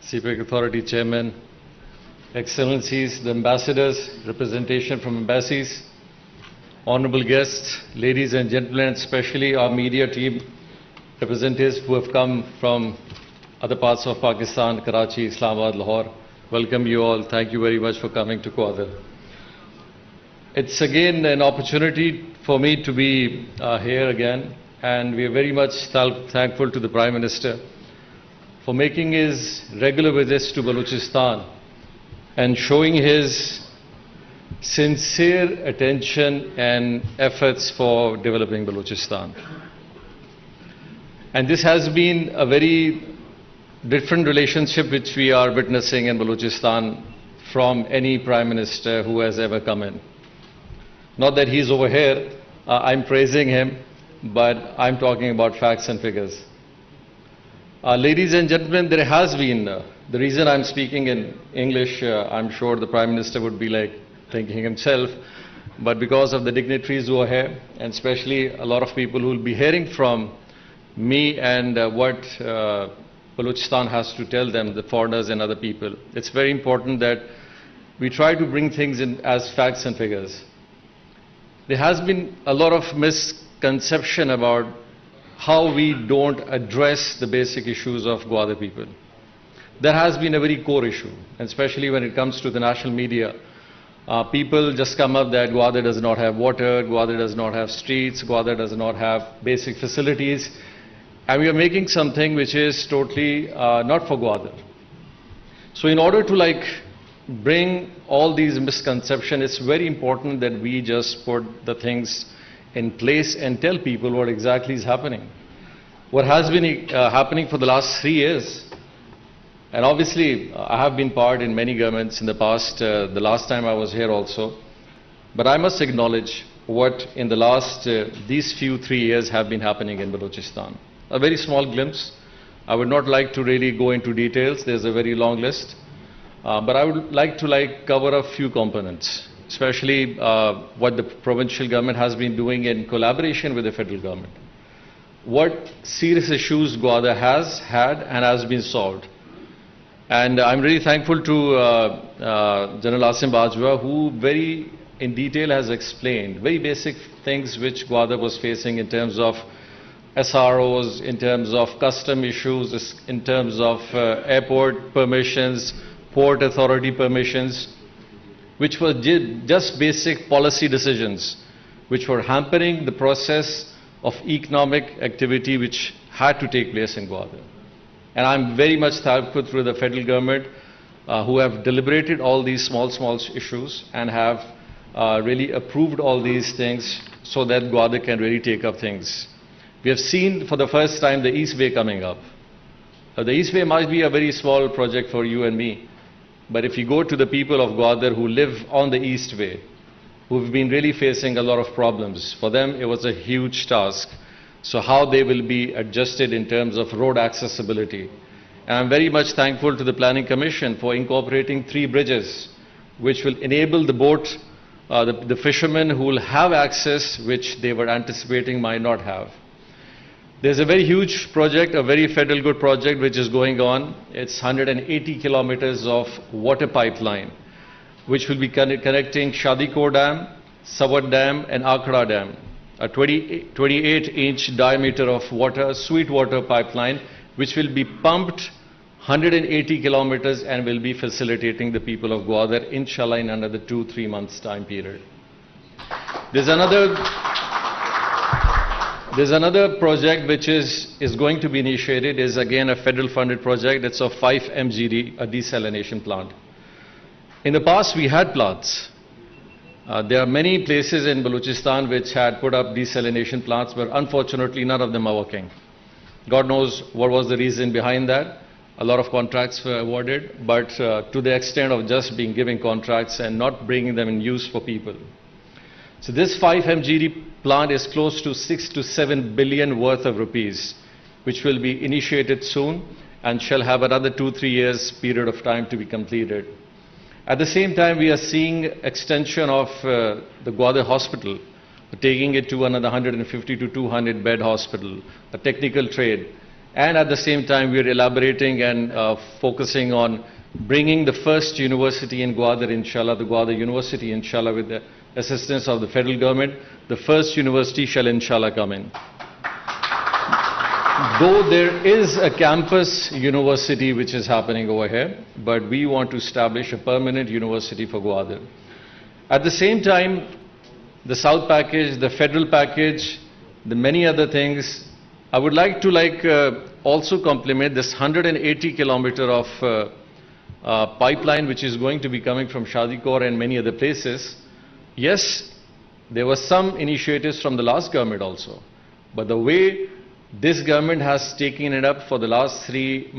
CPEC Authority Chairman, Excellencies, the Ambassadors, representation from embassies, honorable guests, ladies and gentlemen, especially our media team representatives who have come from other parts of Pakistan, Karachi, Islamabad, Lahore. Welcome you all. Thank you very much for coming to Gwadar. It's again an opportunity for me to be here again, and we are very much thankful to the Prime Minister for making his regular visits to Balochistan and showing his sincere attention and efforts for developing Balochistan. And this has been a very different relationship which we are witnessing in Balochistan from any Prime Minister who has ever come in. Not that he's over here, I'm praising him, but I'm talking about facts and figures. Ladies and gentlemen, there has been, the reason I'm speaking in English, I'm sure the Prime Minister would be like thinking himself, but because of the dignitaries who are here, and especially a lot of people who will be hearing from me and what Balochistan has to tell them, the foreigners and other people, it's very important that we try to bring things in as facts and figures. There has been a lot of misconception about how we don't address the basic issues of Gwadar people. That has been a very core issue, and especially when it comes to the national media. People just come up that Gwadar does not have water, Gwadar does not have streets, Gwadar does not have basic facilities, and we are making something which is totally not for Gwadar. So in order to bring all these misconceptions, it's very important that we just put the things in place and tell people what exactly is happening. What has been happening for the last 3 years, and obviously I have been part in many governments in the past, the last time I was here also, but I must acknowledge what in the last, these few 3 years have been happening in Balochistan. A very small glimpse. I would not like to really go into details, there's a very long list, but I would like to cover a few components, especially what the provincial government has been doing in collaboration with the federal government. What serious issues Gwadar has had and has been solved. And I'm really thankful to General Asim Bajwa, who very in detail has explained very basic things which Gwadar was facing in terms of SROs, in terms of custom issues, in terms of airport permissions, port authority permissions, which were just basic policy decisions, which were hampering the process of economic activity which had to take place in Gwadar. And I'm very much thankful to the federal government who have deliberated all these small issues and have really approved all these things so that Gwadar can really take up things. We have seen for the first time the East Way coming up. The East Way might be a very small project for you and me, but if you go to the people of Gwadar who live on the East Way, who've been really facing a lot of problems, for them it was a huge task. So how they will be adjusted in terms of road accessibility. And I'm very much thankful to the Planning Commission for incorporating 3 bridges, which will enable the boat, the fishermen who will have access, which they were anticipating might not have. There's a very huge project, a very federal good project which is going on. It's 180 kilometers of water pipeline, which will be connecting Shadikot Dam, Sawat Dam and Akhra Dam. A 28-inch diameter of water, sweet water pipeline, which will be pumped 180 kilometers and will be facilitating the people of Gwadar, inshallah, in another 2-3 months time period. There's another project which is going to be initiated, is again a federal funded project. It's a 5 MGD, a desalination plant. In the past we had plants. There are many places in Balochistan which had put up desalination plants, but unfortunately none of them are working. God knows what was the reason behind that. A lot of contracts were awarded, but to the extent of just giving contracts and not bringing them in use for people. So this 5 MGD plant is close to 6 to 7 billion worth of rupees, which will be initiated soon and shall have another 2-3 years period of time to be completed. At the same time, we are seeing extension of the Gwadar hospital, taking it to another 150 to 200 bed hospital, a technical trade, And at the same time, we are elaborating and focusing on bringing the first university in Gwadar, inshallah, the Gwadar University, inshallah, with the assistance of the federal government. The first university shall, inshallah, come in. Though there is a campus university which is happening over here, but we want to establish a permanent university for Gwadar. At the same time, the South package, the federal package, the many other things, I would like to also compliment this 180 kilometer of pipeline which is going to be coming from Shadikor and many other places. Yes, there were some initiatives from the last government also, but the way this government has taken it up for the last 3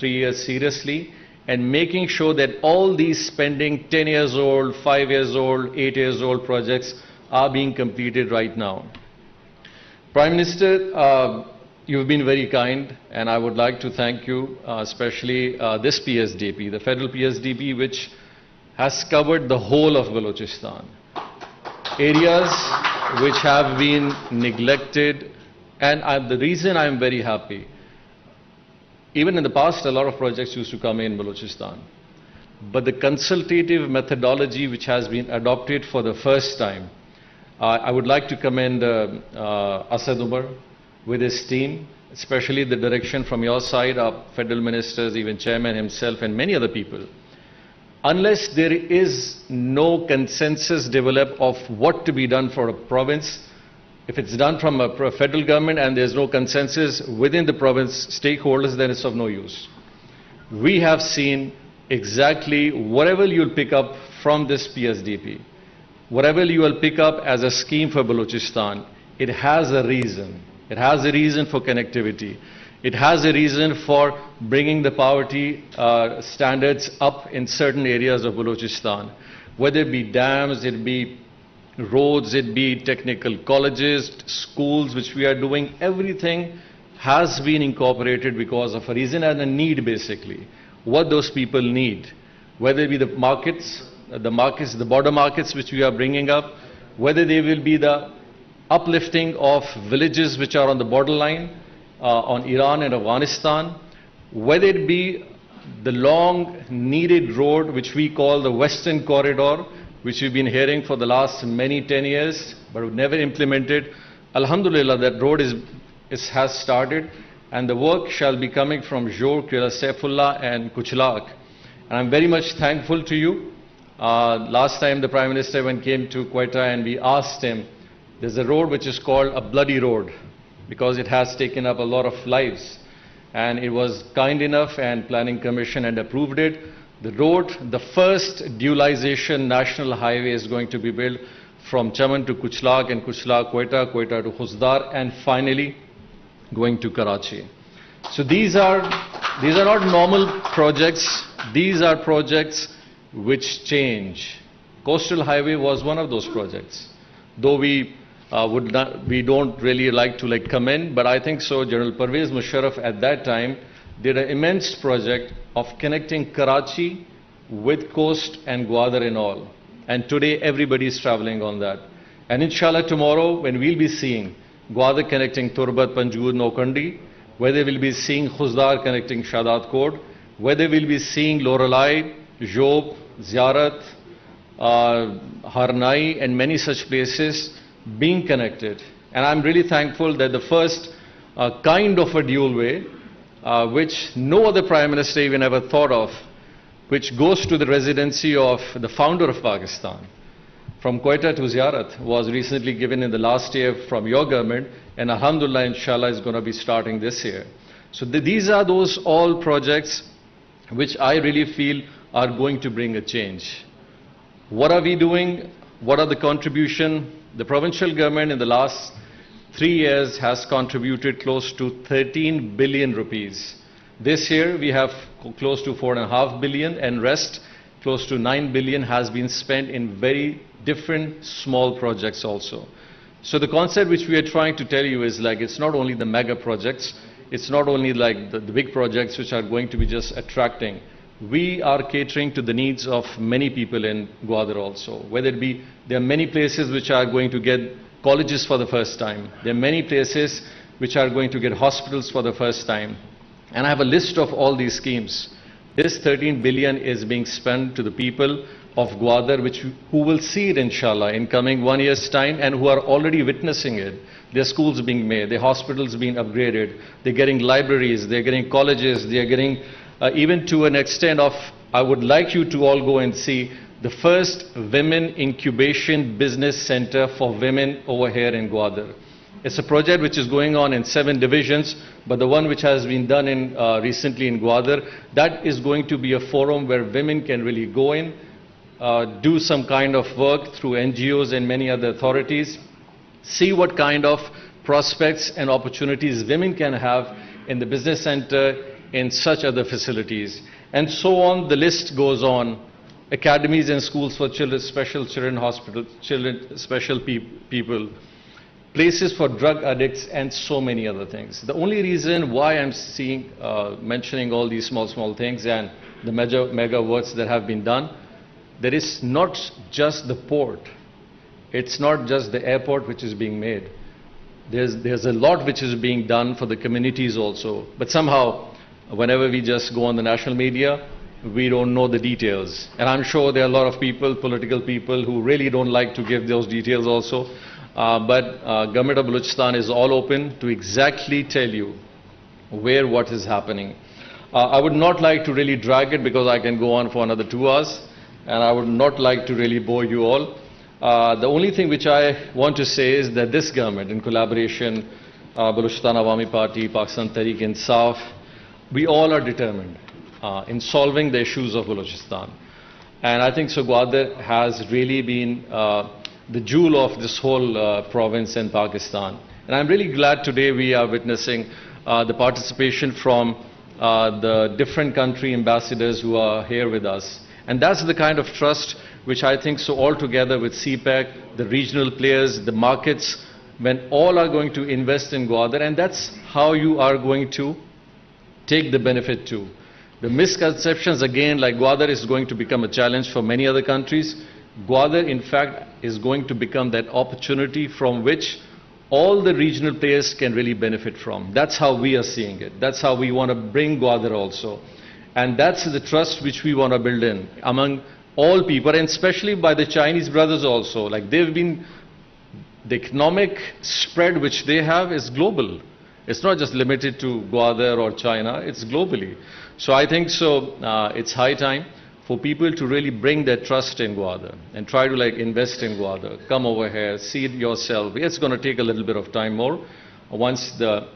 years seriously and making sure that all these spending 10 years old, 5 years old, 8 years old projects are being completed right now. Prime Minister, you've been very kind, and I would like to thank you, especially this PSDP, the federal PSDP, which has covered the whole of Balochistan. Areas which have been neglected, and the reason I'm very happy, even in the past a lot of projects used to come in Balochistan, but the consultative methodology which has been adopted for the first time, I would like to commend Asad Umar with his team, especially the direction from your side, our federal ministers, even chairman himself and many other people. Unless there is no consensus developed of what to be done for a province, if it's done from a federal government and there's no consensus within the province stakeholders, then it's of no use. We have seen exactly whatever you'll pick up from this PSDP, whatever you will pick up as a scheme for Balochistan, it has a reason. It has a reason for connectivity. It has a reason for bringing the poverty standards up in certain areas of Balochistan, whether it be dams, it be roads, it be technical colleges, schools, which we are doing. Everything has been incorporated because of a reason and a need, basically. What those people need, whether it be the border markets which we are bringing up, whether they will be the uplifting of villages which are on the borderline on Iran and Afghanistan, whether it be the long needed road which we call the Western Corridor, which we've been hearing for the last 10 years, but we've never implemented. Alhamdulillah, that road has started, and the work shall be coming from Jor, Kira Saifullah and Kuchlak. And I'm very much thankful to you. Last time the Prime Minister came to Quetta and we asked him, there's a road which is called a bloody road because it has taken up a lot of lives. And it was kind enough and Planning Commission had approved it. The road, the first dualization national highway is going to be built from Chaman to Kuchlak and Kuchlak, Quetta, Quetta to Khuzdar, and finally going to Karachi. So these are not normal projects. These are projects which change. Coastal Highway was one of those projects. Though we don't really like to commend, but I think so. General Pervez Musharraf at that time did an immense project of connecting Karachi with coast and Gwadar and all. And today everybody is traveling on that. And inshallah tomorrow when we'll be seeing Gwadar connecting Turbat, Panjgur, Nokandi, whether we'll be seeing Khuzdar connecting Shadat Kod, whether we'll be seeing Loralai, Job, Ziarat, Harnai and many such places being connected. And I'm really thankful that the first kind of a dual way, which no other Prime Minister even ever thought of, which goes to the residency of the founder of Pakistan, from Quetta to Ziarat, was recently given in the last year from your government, and alhamdulillah, inshallah, is going to be starting this year. So these are those all projects which I really feel are going to bring a change. What are we doing? What are the contribution? The provincial government in the last 3 years has contributed close to 13 billion rupees. This year we have close to 4.5 billion, and rest close to 9 billion has been spent in very different small projects also. So the concept which we are trying to tell you is it's not only the mega projects, it's not only the big projects which are going to be just attracting. We are catering to the needs of many people in Gwadar also. Whether it be, there are many places which are going to get colleges for the first time. There are many places which are going to get hospitals for the first time. And I have a list of all these schemes. This 13 billion is being spent to the people of Gwadar, who will see it, inshallah, in coming 1 year's time, and who are already witnessing it. Their schools being made, their hospitals being upgraded, they're getting libraries, they're getting colleges, they're getting, even to an extent of, I would like you to all go and see the first women incubation business center for women over here in Gwadar. It's a project which is going on in 7 divisions, but the one which has been done in, recently in Gwadar, that is going to be a forum where women can really go in, do some kind of work through NGOs and many other authorities, see what kind of prospects and opportunities women can have in the business center, in such other facilities. And so on, the list goes on. Academies and schools for children, special children hospitals, children, special people, places for drug addicts, and so many other things. The only reason why I'm mentioning all these small things and the mega works that have been done, there is not just the port. It's not just the airport which is being made. There's a lot which is being done for the communities also. But somehow, whenever we just go on the national media, we don't know the details. And I'm sure there are a lot of people, political people, who really don't like to give those details also. But Government of Balochistan is all open to exactly tell you where what is happening. I would not like to really drag it because I can go on for another 2 hours, and I would not like to really bore you all. The only thing which I want to say is that this government, in collaboration, Balochistan Awami Party, Pakistan Tehreek-e-Insaf, we all are determined in solving the issues of Balochistan. And I think Gwadar has really been the jewel of this whole province in Pakistan. And I'm really glad today we are witnessing the participation from the different country ambassadors who are here with us. And that's the kind of trust which I think all together with CPEC, the regional players, the markets, when all are going to invest in Gwadar, and that's how you are going to take the benefit too. The misconceptions, again, like Gwadar is going to become a challenge for many other countries. Gwadar, in fact, is going to become that opportunity from which all the regional players can really benefit from. That's how we are seeing it. That's how we want to bring Gwadar also. And that's the trust which we want to build in among all people, and especially by the Chinese brothers also. Like they've been, the economic spread which they have is global. It's not just limited to Gwadar or China, it's globally. So I think it's high time for people to really bring their trust in Gwadar and try to invest in Gwadar. Come over here, see it yourself. It's going to take a little bit of time more once the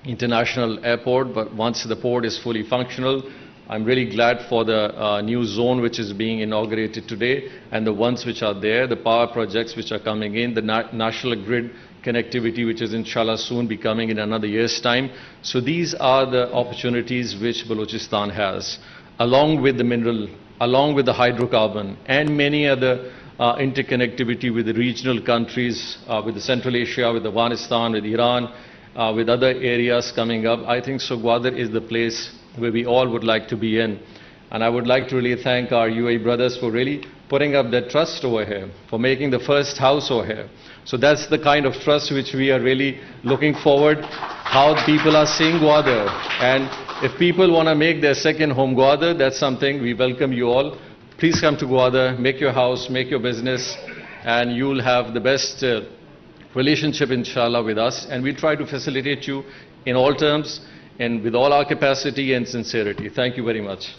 international airport, but once the port is fully functional. I'm really glad for the new zone which is being inaugurated today, and the ones which are there, the power projects which are coming in, the national grid connectivity which is inshallah soon be coming in another year's time. So these are the opportunities which Balochistan has, along with the mineral, along with the hydrocarbon, and many other interconnectivity with the regional countries, with the Central Asia, with Afghanistan, with Iran, with other areas coming up. I think Gwadar is the place where we all would like to be in. And I would like to really thank our UAE brothers for really putting up their trust over here, for making the first house over here. So that's the kind of trust which we are really looking forward, how people are seeing Gwadar. And if people want to make their second home Gwadar, that's something we welcome you all. Please come to Gwadar, make your house, make your business, and you'll have the best relationship, inshallah, with us. And we'll try to facilitate you in all terms, and with all our capacity and sincerity. Thank you very much.